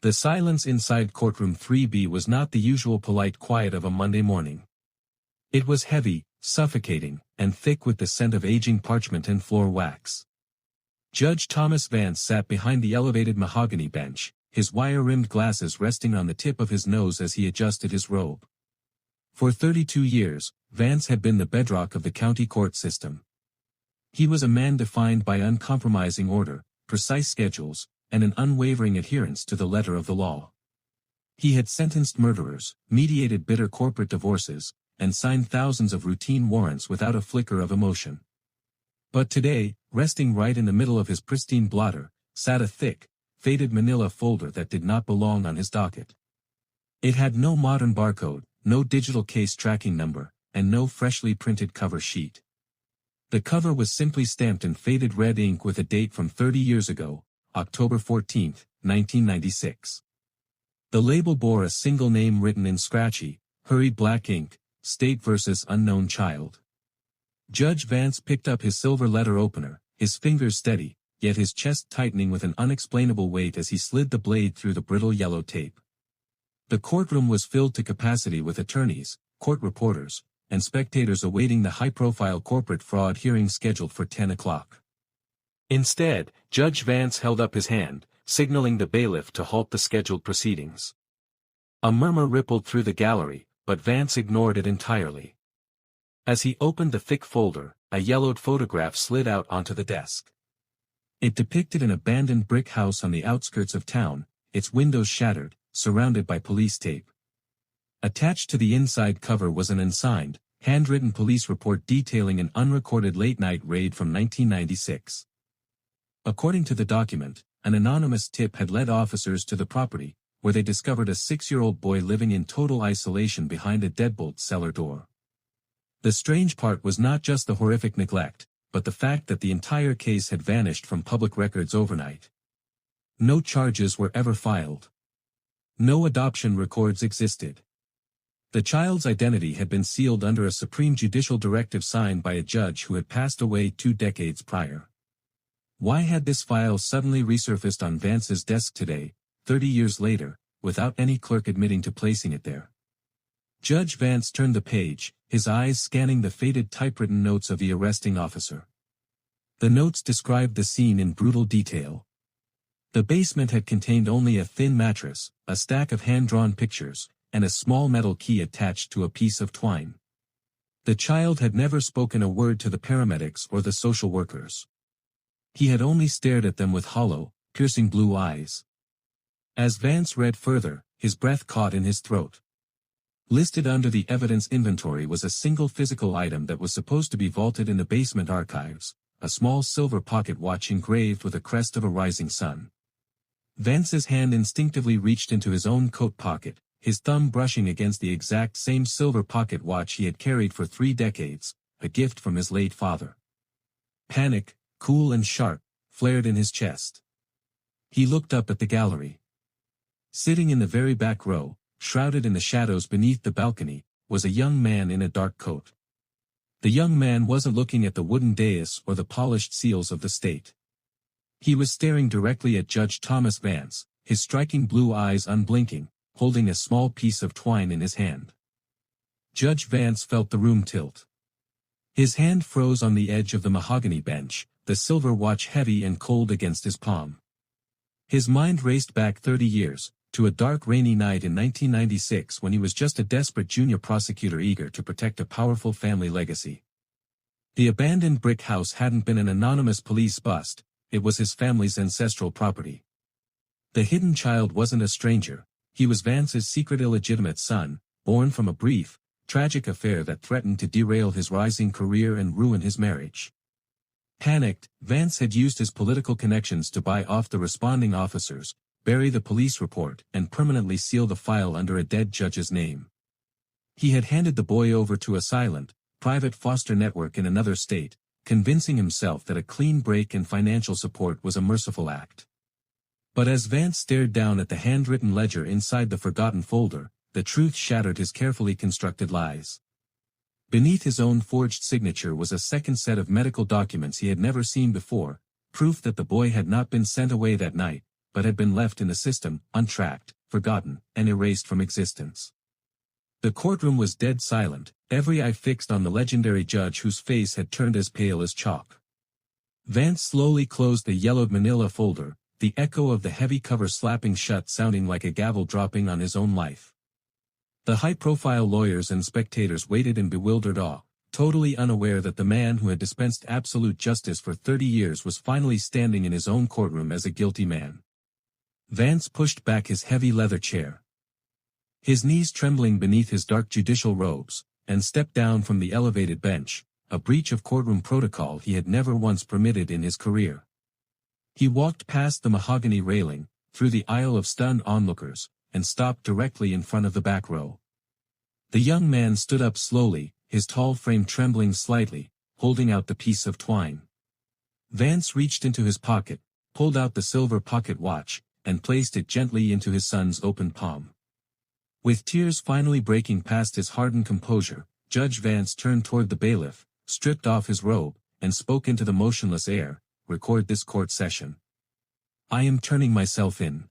The silence inside courtroom 3B was not the usual polite quiet of a Monday morning. It was heavy, suffocating, and thick with the scent of aging parchment and floor wax. Judge Thomas Vance sat behind the elevated mahogany bench, his wire-rimmed glasses resting on the tip of his nose as he adjusted his robe. For 32 years, Vance had been the bedrock of the county court system. He was a man defined by uncompromising order, precise schedules, and an unwavering adherence to the letter of the law. He had sentenced murderers, mediated bitter corporate divorces, and signed thousands of routine warrants without a flicker of emotion. But today, resting right in the middle of his pristine blotter, sat a thick, faded manila folder that did not belong on his docket. It had no modern barcode, no digital case tracking number, and no freshly printed cover sheet. The cover was simply stamped in faded red ink with a date from 30 years ago, October 14, 1996. The label bore a single name written in scratchy, hurried black ink, State vs. Unknown Child. Judge Vance picked up his silver letter opener, his fingers steady, yet his chest tightening with an unexplainable weight as he slid the blade through the brittle yellow tape. The courtroom was filled to capacity with attorneys, court reporters, and spectators awaiting the high-profile corporate fraud hearing scheduled for 10 o'clock. Instead, Judge Vance held up his hand, signaling the bailiff to halt the scheduled proceedings. A murmur rippled through the gallery, but Vance ignored it entirely. As he opened the thick folder, a yellowed photograph slid out onto the desk. It depicted an abandoned brick house on the outskirts of town, its windows shattered, surrounded by police tape. Attached to the inside cover was an unsigned, handwritten police report detailing an unrecorded late-night raid from 1996. According to the document, an anonymous tip had led officers to the property, where they discovered a 6-year-old boy living in total isolation behind a deadbolt cellar door. The strange part was not just the horrific neglect, but the fact that the entire case had vanished from public records overnight. No charges were ever filed. No adoption records existed. The child's identity had been sealed under a supreme judicial directive signed by a judge who had passed away 2 decades prior. Why had this file suddenly resurfaced on Vance's desk today, 30 years later, without any clerk admitting to placing it there? Judge Vance turned the page, his eyes scanning the faded typewritten notes of the arresting officer. The notes described the scene in brutal detail. The basement had contained only a thin mattress, a stack of hand-drawn pictures, and a small metal key attached to a piece of twine. The child had never spoken a word to the paramedics or the social workers. He had only stared at them with hollow, piercing blue eyes. As Vance read further, his breath caught in his throat. Listed under the evidence inventory was a single physical item that was supposed to be vaulted in the basement archives, a small silver pocket watch engraved with a crest of a rising sun. Vance's hand instinctively reached into his own coat pocket, his thumb brushing against the exact same silver pocket watch he had carried for 3 decades, a gift from his late father. Panic, cool and sharp, flared in his chest. He looked up at the gallery. Sitting in the very back row, shrouded in the shadows beneath the balcony, was a young man in a dark coat. The young man wasn't looking at the wooden dais or the polished seals of the state. He was staring directly at Judge Thomas Vance, his striking blue eyes unblinking, holding a small piece of twine in his hand. Judge Vance felt the room tilt. His hand froze on the edge of the mahogany bench, the silver watch heavy and cold against his palm. His mind raced back 30 years, to a dark rainy night in 1996 when he was just a desperate junior prosecutor eager to protect a powerful family legacy. The abandoned brick house hadn't been an anonymous police bust, it was his family's ancestral property. The hidden child wasn't a stranger, he was Vance's secret illegitimate son, born from a brief, tragic affair that threatened to derail his rising career and ruin his marriage. Panicked, Vance had used his political connections to buy off the responding officers, bury the police report, and permanently seal the file under a dead judge's name. He had handed the boy over to a silent, private foster network in another state, convincing himself that a clean break and financial support was a merciful act. But as Vance stared down at the handwritten ledger inside the forgotten folder, the truth shattered his carefully constructed lies. Beneath his own forged signature was a second set of medical documents he had never seen before, proof that the boy had not been sent away that night, but had been left in the system, untracked, forgotten, and erased from existence. The courtroom was dead silent, every eye fixed on the legendary judge whose face had turned as pale as chalk. Vance slowly closed the yellowed manila folder, the echo of the heavy cover slapping shut sounding like a gavel dropping on his own life. The high-profile lawyers and spectators waited in bewildered awe, totally unaware that the man who had dispensed absolute justice for 30 years was finally standing in his own courtroom as a guilty man. Vance pushed back his heavy leather chair, his knees trembling beneath his dark judicial robes, and stepped down from the elevated bench, a breach of courtroom protocol he had never once permitted in his career. He walked past the mahogany railing, through the aisle of stunned onlookers, and stopped directly in front of the back row. The young man stood up slowly, his tall frame trembling slightly, holding out the piece of twine. Vance reached into his pocket, pulled out the silver pocket watch, and placed it gently into his son's open palm. With tears finally breaking past his hardened composure, Judge Vance turned toward the bailiff, stripped off his robe, and spoke into the motionless air, "Record this court session. I am turning myself in."